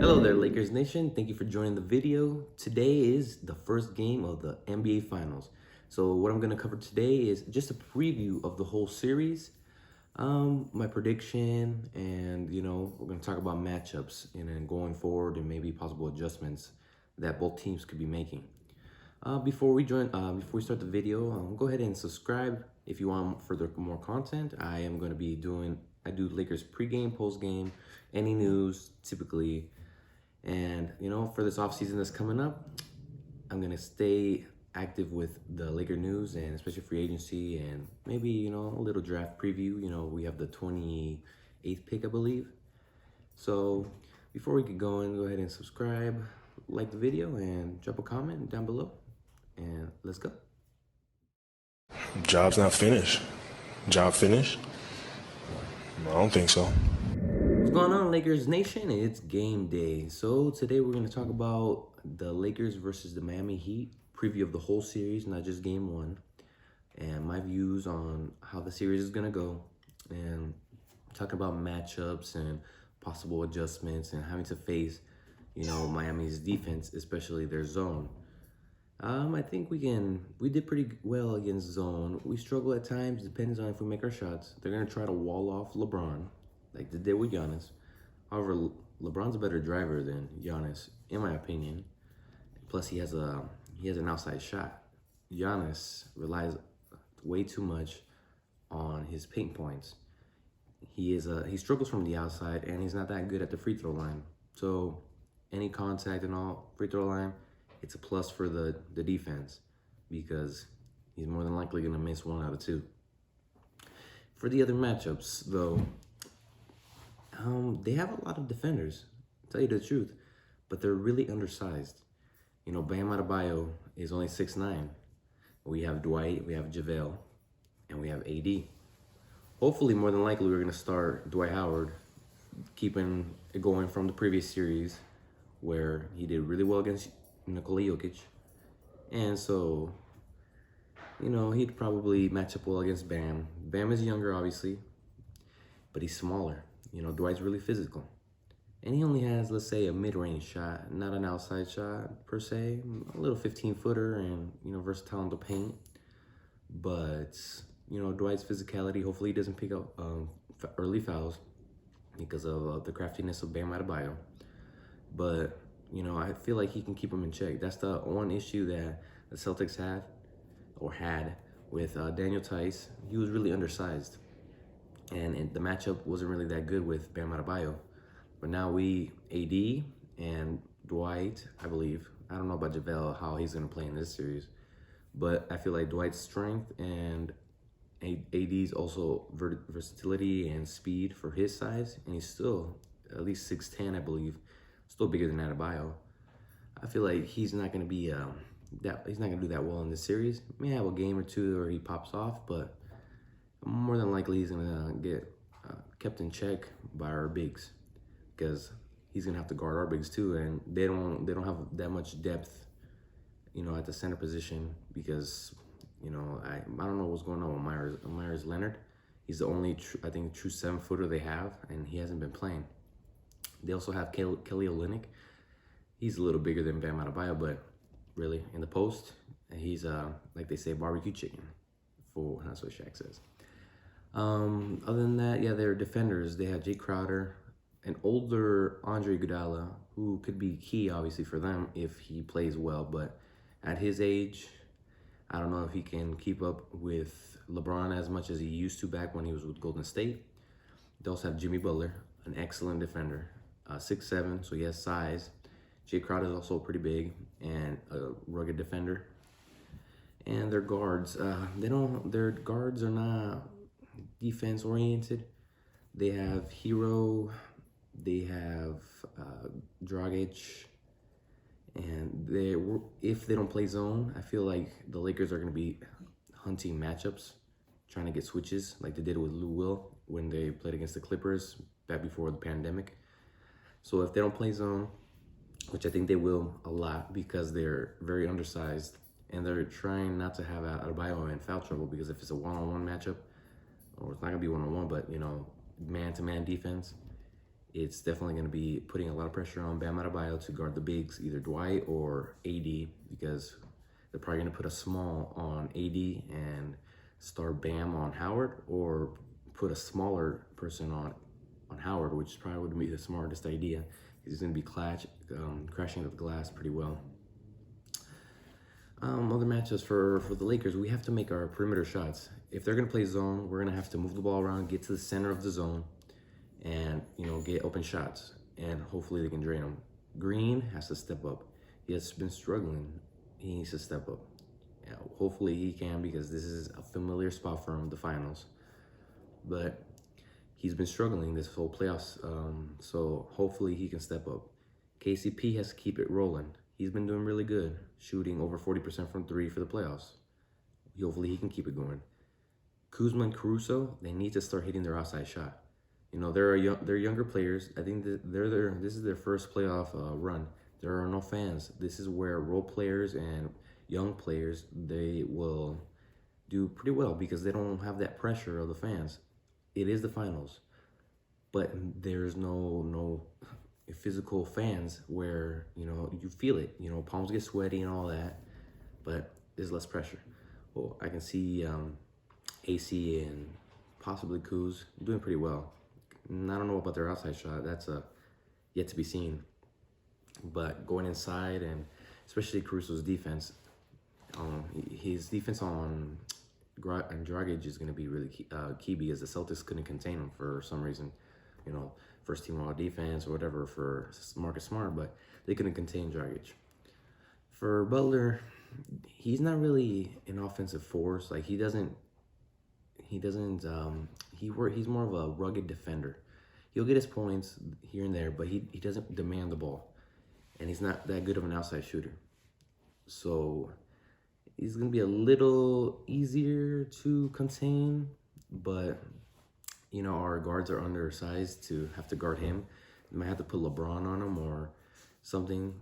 Hello there, Lakers Nation. Thank you for joining the video. Today is the first game of the NBA Finals. So what I'm going to cover today is just a preview of the whole series, my prediction, and we're going to talk about matchups and then going forward and maybe possible adjustments that both teams could be making. Before we start the video, go ahead and subscribe if you want further more content. I do Lakers pregame, postgame, any news typically. And for this offseason that's coming up, I'm gonna stay active with the Laker news and especially free agency and maybe a little draft preview. We have the 28th pick, I believe. So before we get going, go ahead and subscribe, like the video, and drop a comment down below. And let's go. Job's not finished. Job finished? I don't think so. What's going on, Lakers Nation? It's game day. So today we're going to talk about the Lakers versus the Miami Heat, preview of the whole series, not just game one, and my views on how the series is going to go, and talking about matchups and possible adjustments and having to face, Miami's defense, especially their zone. I think we did pretty well against zone. We struggle at times, depends on if we make our shots. They're going to try to wall off LeBron, like they did with Giannis. However, LeBron's a better driver than Giannis, in my opinion. Plus, he has an outside shot. Giannis relies way too much on his paint points. He struggles from the outside, and he's not that good at the free throw line. So, any contact and all free throw line, it's a plus for the defense because he's more than likely going to miss 1 out of 2. For the other matchups, though, they have a lot of defenders, to tell you the truth, but they're really undersized. Bam Adebayo is only 6'9". We have Dwight, we have JaVale, and we have AD. Hopefully, more than likely, we're going to start Dwight Howard, keeping it going from the previous series where he did really well against Nikola Jokic. And so, he'd probably match up well against Bam. Bam is younger, obviously, but he's smaller. Dwight's really physical. And he only has, let's say, a mid-range shot, not an outside shot per se. A little 15-footer and, versatile in the paint. But, Dwight's physicality, hopefully he doesn't pick up early fouls because of the craftiness of Bam Adebayo. But, I feel like he can keep him in check. That's the one issue that the Celtics had with Daniel Theis. He was really undersized. And the matchup wasn't really that good with Bam Adebayo. But now AD and Dwight, I believe. I don't know about JaVale, how he's going to play in this series. But I feel like Dwight's strength and AD's also versatility and speed for his size. And he's still at least 6'10", I believe. Still bigger than Adebayo. I feel like he's not going to be he's not going to do that well in this series. May have a game or two where he pops off, but more than likely he's going to get kept in check by our bigs because he's going to have to guard our bigs too, and they don't have that much depth, at the center position because, I don't know what's going on with Myers Leonard. He's the only true 7-footer they have, and he hasn't been playing. They also have Kelly Olynyk. He's a little bigger than Bam Adebayo, but really, in the post, he's, like they say, barbecue chicken. That's what Shaq says. Other than that, yeah, they're defenders. They have Jay Crowder, an older Andre Iguodala, who could be key, obviously, for them if he plays well. But at his age, I don't know if he can keep up with LeBron as much as he used to back when he was with Golden State. They also have Jimmy Butler, an excellent defender. 6'7", so he has size. Jay Crowder is also pretty big and a rugged defender. And their guards, their guards are not defense oriented. They have Hero, they have Dragic, and if they don't play zone, I feel like the Lakers are going to be hunting matchups, trying to get switches like they did with Lou Will when they played against the Clippers back before the pandemic. So if they don't play zone, which I think they will a lot because they're very undersized, and they're trying not to have Adebayo in foul trouble because if it's a one-on-one matchup, or it's not going to be one-on-one, but, man-to-man defense, it's definitely going to be putting a lot of pressure on Bam Adebayo to guard the bigs, either Dwight or AD, because they're probably going to put a small on AD and start Bam on Howard, or put a smaller person on Howard, which probably would be the smartest idea. He's going to be crashing into the glass pretty well. Other matchups for the Lakers, we have to make our perimeter shots. If they're going to play zone, we're going to have to move the ball around, get to the center of the zone, and get open shots, and hopefully they can drain them. Green has to step up. He has been struggling. He needs to step up. Yeah, hopefully he can, because this is a familiar spot for him, the finals. But he's been struggling this whole playoffs, so hopefully he can step up. KCP has to keep it rolling. He's been doing really good, shooting over 40% from three for the playoffs. Hopefully he can keep it going. Kuzma and Caruso, they need to start hitting their outside shot. They're younger players. I think that this is their first playoff run. There are no fans. This is where role players and young players, they will do pretty well because they don't have that pressure of the fans. It is the finals, but there's no physical fans where you feel it. Palms get sweaty and all that, but there's less pressure. Well, I can see AC and possibly Kuz doing pretty well. And I don't know about their outside shot. That's yet to be seen. But going inside, and especially Caruso's defense, his defense on Dragic is going to be really key because the Celtics couldn't contain him for some reason. First team all defense or whatever for Marcus Smart, but they couldn't contain Dragic. For Butler, he's not really an offensive force. Like he's more of a rugged defender. He'll get his points here and there, but he doesn't demand the ball. And he's not that good of an outside shooter. So he's going to be a little easier to contain, but our guards are undersized to have to guard him. You might have to put LeBron on him or something,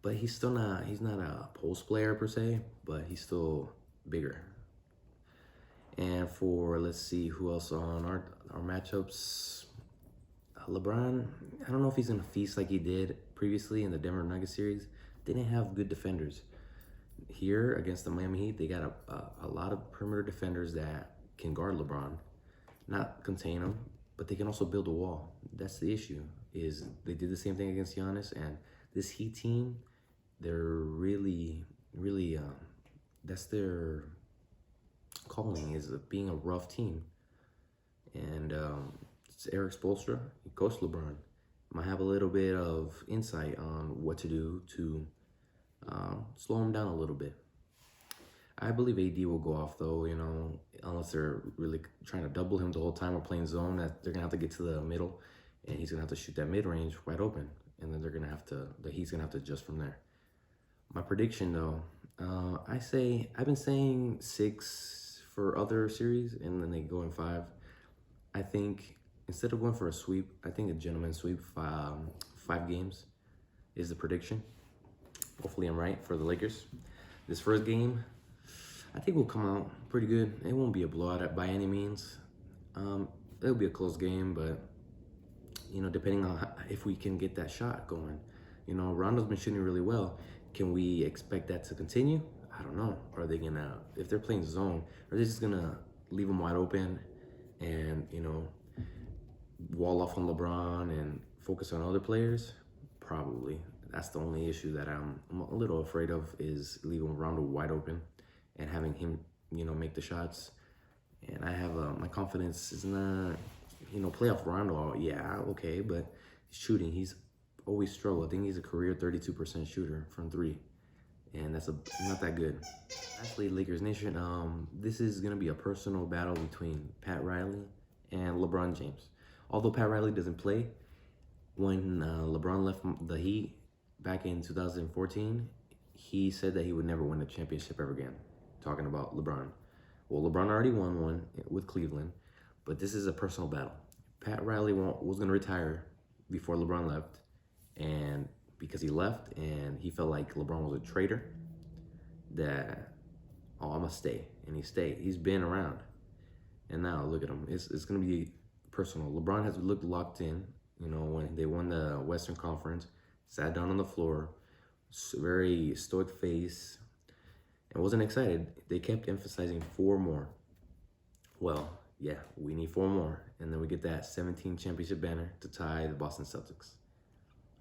but he's not a post player per se, but he's still bigger. And let's see who else on our matchups. LeBron, I don't know if he's gonna feast like he did previously in the Denver Nuggets series. They didn't have good defenders. Here against the Miami Heat, they got a lot of perimeter defenders that can guard LeBron, not contain him, but they can also build a wall. That's the issue. Is they did the same thing against Giannis, and this Heat team, they're really, that's their calling, is being a rough team. And it's Eric Spoelstra, Coach LeBron, might have a little bit of insight on what to do to slow him down a little bit. I believe AD will go off though, unless they're really trying to double him the whole time or playing zone, that they're gonna have to get to the middle and he's gonna have to shoot that mid-range wide open, and then the Heat's gonna have to adjust from there. My prediction though, I've been saying 6 for other series, and then they go in 5. I think instead of going for a sweep, I think a gentleman's sweep, 5 games is the prediction. Hopefully I'm right for the Lakers. This first game, I think we'll come out pretty good. It won't be a blowout by any means. It'll be a close game, but depending on if we can get that shot going. Rondo's been shooting really well. Can we expect that to continue? I don't know. Are they gonna, if they're playing zone, are they just gonna leave them wide open and wall off on LeBron and focus on other players? Probably. That's the only issue that I'm a little afraid of, is leaving Rondo wide open and having him, make the shots. And I have my confidence is not, playoff Rondo. Yeah, okay, but shooting, he's always struggled. I think he's a career 32% shooter from 3, and that's not that good. Actually, Lakers Nation, this is gonna be a personal battle between Pat Riley and LeBron James. Although Pat Riley doesn't play, when LeBron left the Heat back in 2014, he said that he would never win a championship ever again, talking about LeBron. Well, LeBron already won one with Cleveland, but this is a personal battle. Pat Riley was going to retire before LeBron left, and because he left and he felt like LeBron was a traitor, that, I'm going to stay. And he stayed. He's been around. And now, look at him. It's going to be personal. LeBron has looked locked in. You know, when they won the Western Conference, sat down on the floor, very stoic face, and wasn't excited. They kept emphasizing 4 more. Well, yeah, we need 4 more, and then we get that 17 championship banner to tie the Boston Celtics.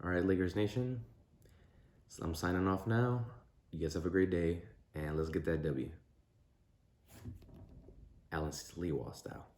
All right, Lakers Nation, so I'm signing off now. You guys have a great day, and let's get that W. Alan Sliwa style.